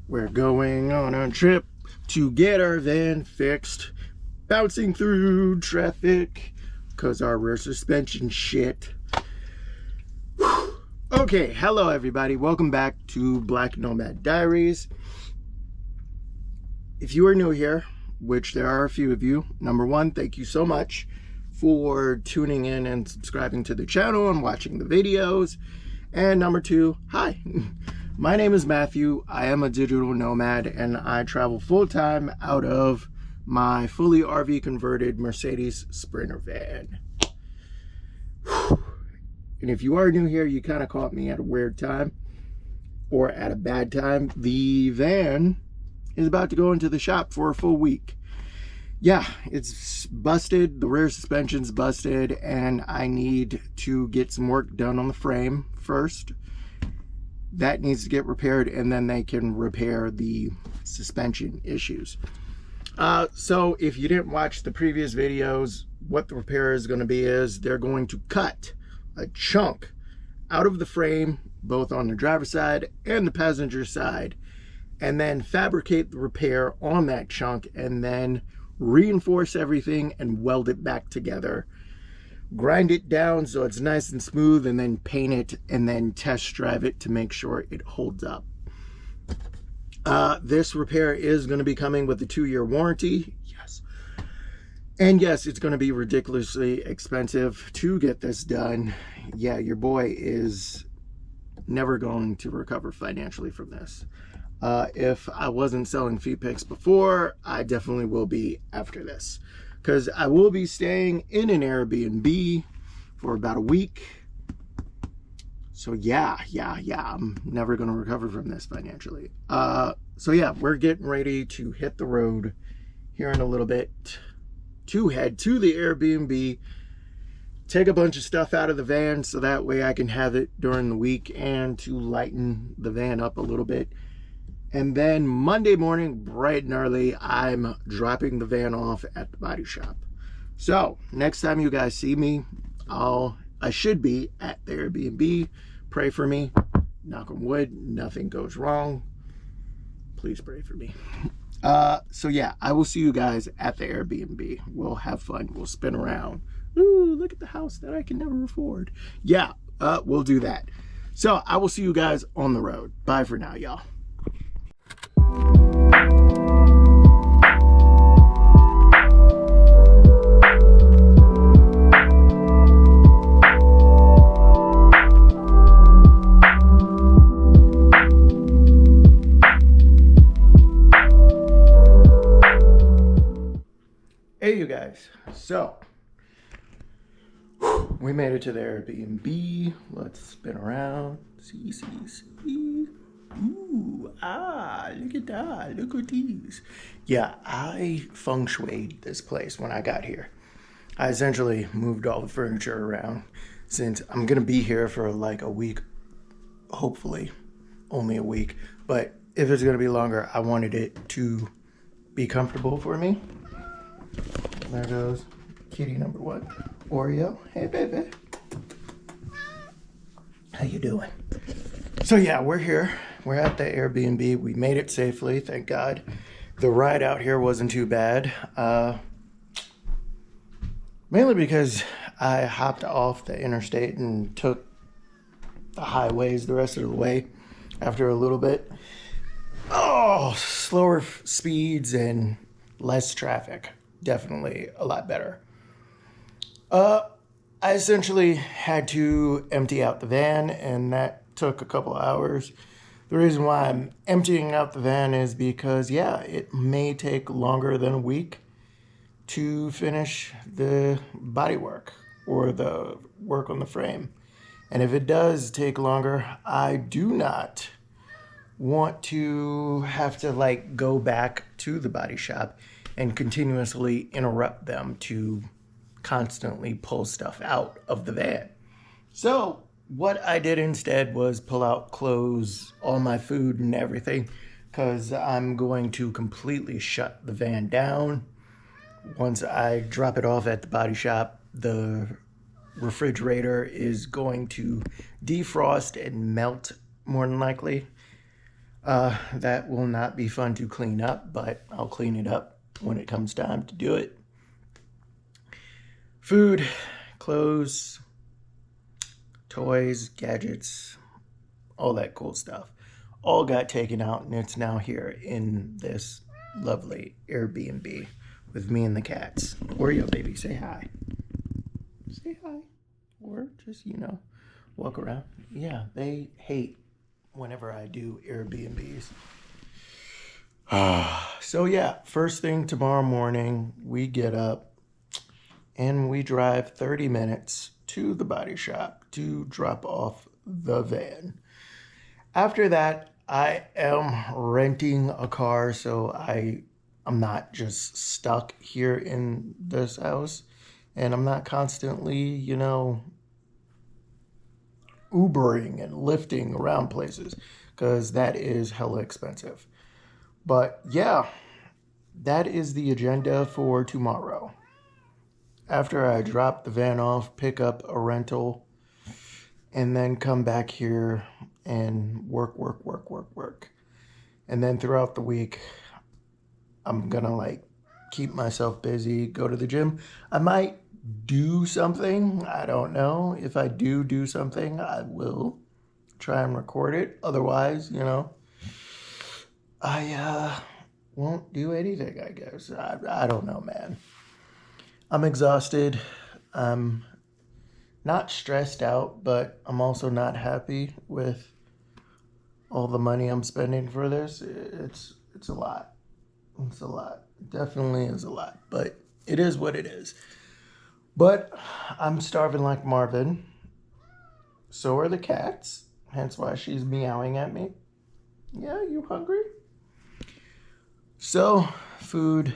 We're going on a trip to get our van fixed, bouncing through traffic because our rear suspension shit. Okay, hello everybody. Welcome back to Black Nomad Diaries. If you are new here, which there are a few of you, number one, thank you so much for tuning in and subscribing to the channel and watching the videos. And number two, hi. My name is Matthew. I am a digital nomad and I travel full-time out of my fully RV converted Mercedes Sprinter van. And if you are new here, you kind of caught me at a weird time or at a bad time. The van is about to go into the shop for a full week. Yeah, it's busted. The rear suspension's busted and I need to get some work done on the frame first. That needs to get repaired and then they can repair the suspension issues. So if you didn't watch the previous videos, what the repair is going to be is they're going to cut a chunk out of the frame, both on the driver's side and the passenger side, and then fabricate the repair on that chunk and then reinforce everything and weld it back together. Grind it down so it's nice and smooth and then paint it and then test drive it to make sure it holds up. This repair is going to be coming with a 2-year warranty. Yes. And yes, it's going to be ridiculously expensive to get this done. Yeah, your boy is never going to recover financially from this. If I wasn't selling feet pics before, I definitely will be after this. Because I will be staying in an Airbnb for about a week. So yeah, I'm never going to recover from this financially. So yeah, we're getting ready to hit the road here in a little bit to head to the Airbnb, take a bunch of stuff out of the van so that way I can have it during the week and to lighten the van up a little bit. And then Monday morning, bright and early, I'm dropping the van off at the body shop. So next time you guys see me, I should be at the Airbnb. Pray for me. Knock on wood, nothing goes wrong. Please pray for me. So yeah, I will see you guys at the Airbnb. We'll have fun. We'll spin around. Ooh, look at the house that I can never afford. Yeah, we'll do that. So I will see you guys on the road. Bye for now, y'all. Hey you guys, so we made it to the Airbnb. Let's spin around. See. Ooh, look at that. Look at these. Yeah, I feng shuied this place when I got here. I essentially moved all the furniture around since I'm gonna be here for like a week, hopefully only a week. But if it's gonna be longer, I wanted it to be comfortable for me. There goes kitty number one, Oreo. Hey, baby. How you doing? So yeah, we're here. We're at the Airbnb. We made it safely, thank God. The ride out here wasn't too bad. Mainly because I hopped off the interstate and took the highways the rest of the way after a little bit. Oh, slower speeds and less traffic. Definitely a lot better. I essentially had to empty out the van and that took a couple hours. The reason why I'm emptying out the van is because, yeah, it may take longer than a week to finish the body work or the work on the frame. And if it does take longer, I do not want to have to like go back to the body shop and continuously interrupt them to constantly pull stuff out of the van. So what I did instead was pull out clothes, all my food and everything, because I'm going to completely shut the van down. Once I drop it off at the body shop, the refrigerator is going to defrost and melt more than likely. That will not be fun to clean up, but I'll clean it up when it comes time to do it. Food, clothes, toys, gadgets, all that cool stuff all got taken out, and it's now here in this lovely Airbnb with me and the cats. Oreo baby, say hi. Say hi. Or just, walk around. Yeah, they hate whenever I do Airbnbs. So yeah, first thing tomorrow morning, we get up and we drive 30 minutes to the body shop to drop off the van. After that, I am renting a car, so I'm not just stuck here in this house, and I'm not constantly, Ubering and lifting around places, because that is hella expensive. But yeah, that is the agenda for tomorrow. After I drop the van off, pick up a rental, and then come back here and work. And then throughout the week, I'm gonna keep myself busy, go to the gym. I might do something. I don't know. If I do something, I will try and record it. Otherwise, I won't do anything, I guess. I don't know, man. I'm exhausted. I'm not stressed out, but I'm also not happy with all the money I'm spending for this. It's a lot. It's a lot. It definitely is a lot, but it is what it is. But I'm starving like Marvin. So are the cats. Hence why she's meowing at me. Yeah, you hungry? So, food,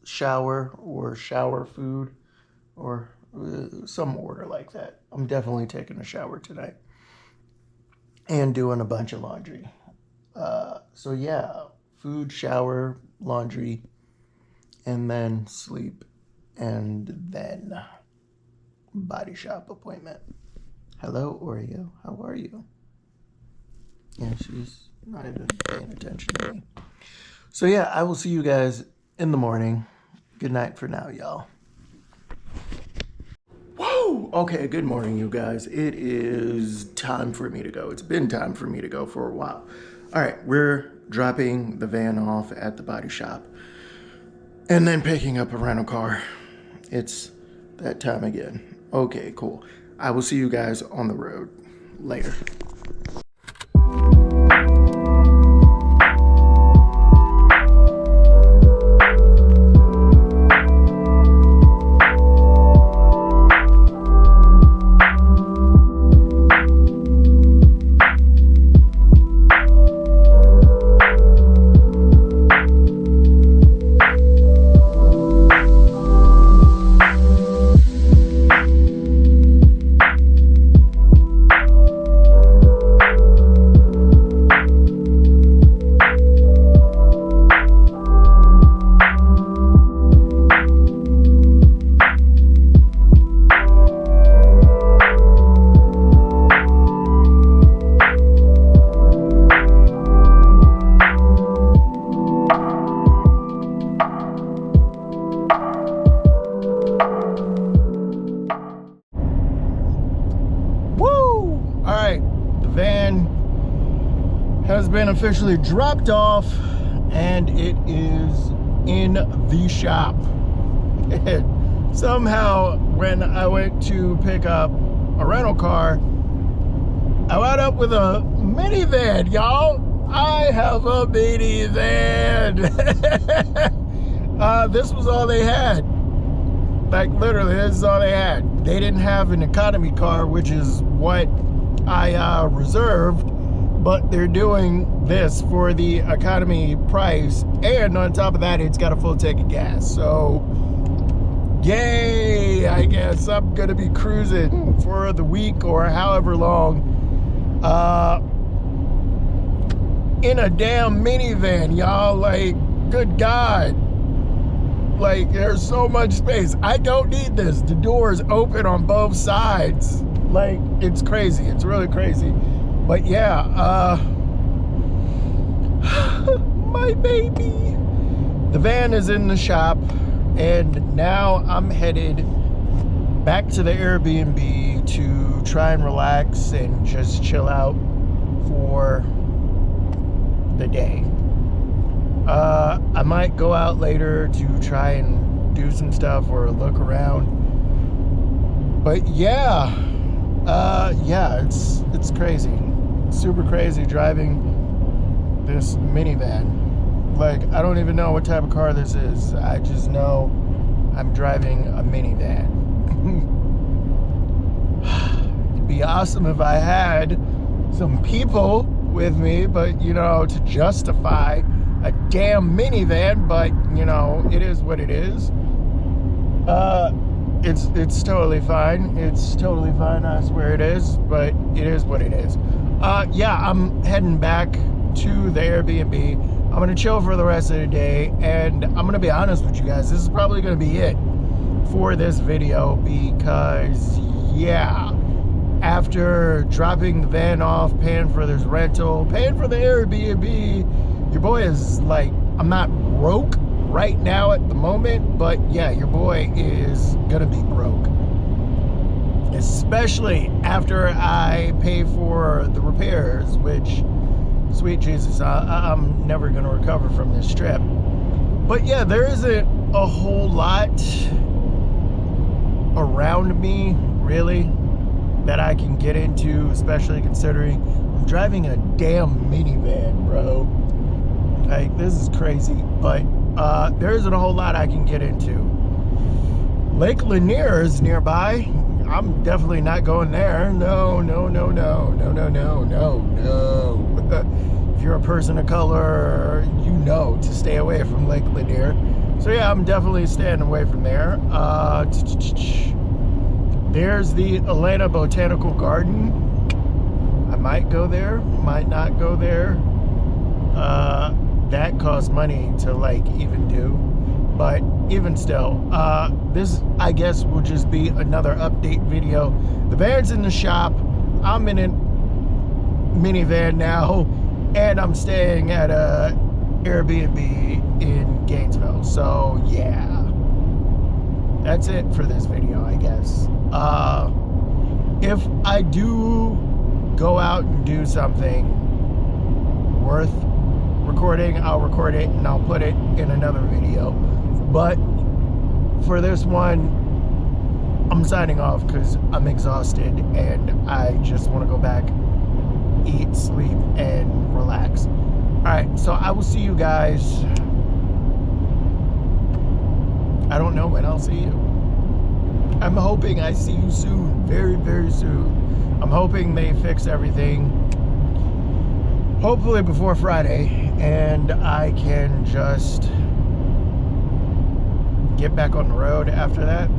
shower food, or some order like that. I'm definitely taking a shower tonight and doing a bunch of laundry. So yeah, food, shower, laundry, and then sleep, and then body shop appointment. Hello, Oreo. How are you? Yeah, she's not even paying attention to me. So yeah, I will see you guys in the morning. Good night for now, y'all. Whoa! Okay, good morning, you guys. It is time for me to go. It's been time for me to go for a while. All right, we're dropping the van off at the body shop and then picking up a rental car. It's that time again. Okay, cool. I will see you guys on the road later. Has been officially dropped off, and it is in the shop. And somehow when I went to pick up a rental car, I wound up with a minivan, y'all. I have a minivan. This was all they had. Like literally, this is all they had. They didn't have an economy car, which is what I reserved. But they're doing this for the economy price, and on top of that, it's got a full tank of gas. So, yay! I guess I'm gonna be cruising for the week or however long in a damn minivan, y'all. Like, good God. Like, there's so much space. I don't need this. The doors open on both sides. Like, it's crazy. It's really crazy. But yeah, My baby. The van is in the shop, and now I'm headed back to the Airbnb to try and relax and just chill out for the day. I might go out later to try and do some stuff or look around. But yeah, it's crazy. Super crazy driving this minivan. Like, I don't even know what type of car this is. I just know I'm driving a minivan. It'd be awesome if I had some people with me, but you know, to justify a damn minivan, but you know, it is what it is. It's totally fine. It's totally fine, I swear it is, but it is what it is. Yeah, I'm heading back to the Airbnb. I'm gonna chill for the rest of the day, and I'm gonna be honest with you guys, this is probably gonna be it for this video, because yeah, after dropping the van off, paying for this rental, paying for the Airbnb, your boy is like, I'm not broke right now at the moment, but yeah, your boy is gonna be broke. Especially after I pay for the repairs, which, sweet Jesus, I'm never gonna recover from this trip. But yeah, there isn't a whole lot around me, really, that I can get into, especially considering I'm driving a damn minivan, bro. Like, this is crazy, but there isn't a whole lot I can get into. Lake Lanier is nearby. I'm definitely not going there. No. If you're a person of color, you know to stay away from Lake Lanier. So yeah, I'm definitely staying away from there. There's the Atlanta Botanical Garden. I might go there, might not go there. That costs money to like even do, but even still, this I guess will just be another update video. The van's in the shop. I'm in a minivan now, and I'm staying at a Airbnb in Gainesville. So yeah, that's it for this video, I guess. If I do go out and do something worth recording, I'll record it and I'll put it in another video. But for this one, I'm signing off because I'm exhausted and I just want to go back, eat, sleep, and relax. Alright, so I will see you guys. I don't know when I'll see you. I'm hoping I see you soon, very, very soon. I'm hoping they fix everything, hopefully before Friday, and I can just get back on the road after that.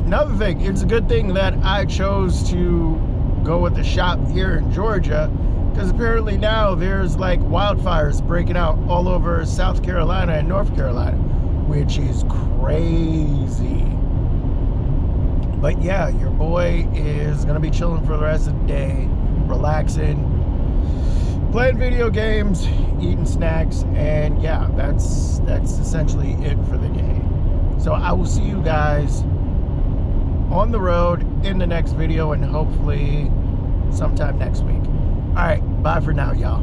Another thing, it's a good thing that I chose to go with the shop here in Georgia, because apparently now there's like wildfires breaking out all over South Carolina and North Carolina, which is crazy. But yeah, your boy is gonna be chilling for the rest of the day, relaxing, playing video games, eating snacks, and yeah, that's essentially it for the day. So I will see you guys on the road in the next video, and hopefully sometime next week. All right, bye for now, y'all.